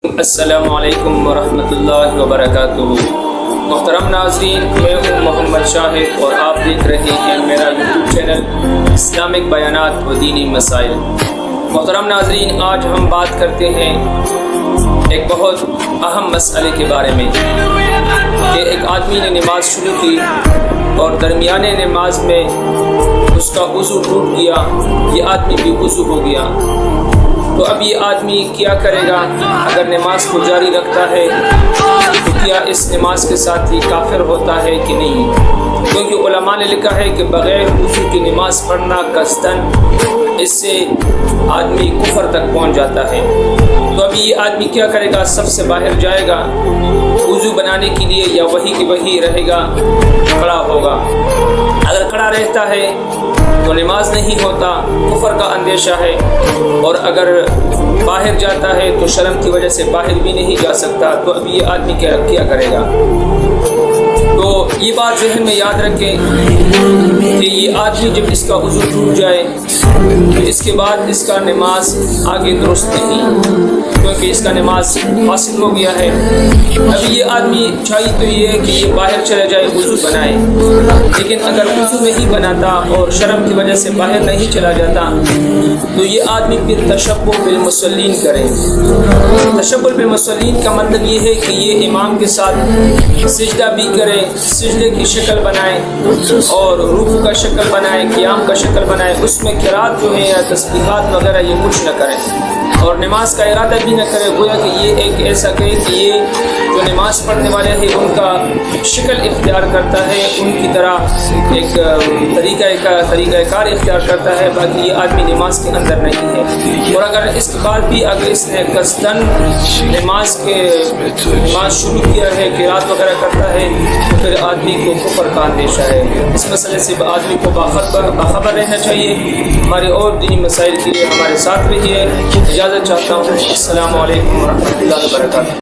السلام علیکم ورحمۃ اللہ وبرکاتہ۔ محترم ناظرین، میں ہوں محمد شاہد اور آپ دیکھ رہے ہیں میرا یوٹیوب چینل اسلامک بیانات و دینی مسائل۔ محترم ناظرین، آج ہم بات کرتے ہیں ایک بہت اہم مسئلے کے بارے میں کہ ایک آدمی نے نماز شروع کی اور درمیانے نماز میں اس کا وضو ٹوٹ گیا، یہ آدمی بھی وضو ہو گیا، تو اب یہ آدمی کیا کرے گا؟ اگر نماز کو جاری رکھتا ہے تو کیا اس نماز کے ساتھ یہ کافر ہوتا ہے کہ نہیں؟ کیونکہ علماء نے لکھا ہے کہ بغیر وضو کی نماز پڑھنا قصداً اس سے آدمی کفر تک پہنچ جاتا ہے۔ تو ابھی یہ آدمی کیا کرے گا؟ سب سے باہر جائے گا وضو بنانے کے لیے یا وہی کہ وہی رہے گا، کھڑا ہوگا؟ اگر کھڑا رہتا ہے تو نماز نہیں ہوتا، کفر کا اندیشہ ہے، اور اگر باہر جاتا ہے تو شرم کی وجہ سے باہر بھی نہیں جا سکتا۔ تو اب یہ آدمی کیا کرے گا؟ تو یہ بات ذہن میں یاد رکھیں کہ یہ آدمی جب اس کا وضو ٹوٹ جائے تو اس کے بعد اس کا نماز آگے درست نہیں، کیونکہ اس کا نماز فاسد ہو گیا ہے۔ ابھی یہ آدمی چاہیے تو یہ ہے کہ یہ باہر چلے جائے، وضو بنائے، لیکن اگر وضو نہیں بناتا اور شرم کی وجہ سے باہر نہیں چلا جاتا تو یہ آدمی پھر تشبہ بالمصلین کرے۔ تشبہ بالمصلین کا مطلب یہ ہے کہ یہ امام کے ساتھ سجدہ بھی کرے، سجدے کی شکل بنائے اور رکوع کا شکل بنائے، قیام کا شکل بنائے، اس میں قرات جو ہے یا تسبیحات وغیرہ یہ کچھ نہ کرے، اور نماز کا ارادہ بھی نہ کرے، گویا کہ یہ ایک ایسا کہ یہ جو نماز پڑھنے والے ہیں ان کا شکل اختیار کرتا ہے، ان کی طرح ایک طریقہ کار اختیار کرتا ہے، باقی یہ آدمی نماز کے اندر نہیں ہے۔ اور اگر اس کے بعد بھی اگر اس نے قصداً نماز شروع کیا ہے، قرات وغیرہ کرتا ہے، تو پھر آدمی کو کفر کا اندیشہ ہے۔ اس مسئلے سے آدمی کو باخبر رہنا چاہیے۔ ہمارے اور دینی مسائل کے لیے ہمارے ساتھ رہیے۔ اجازت چاہتا ہوں۔ السلام علیکم ورحمۃ اللہ وبرکاتہ۔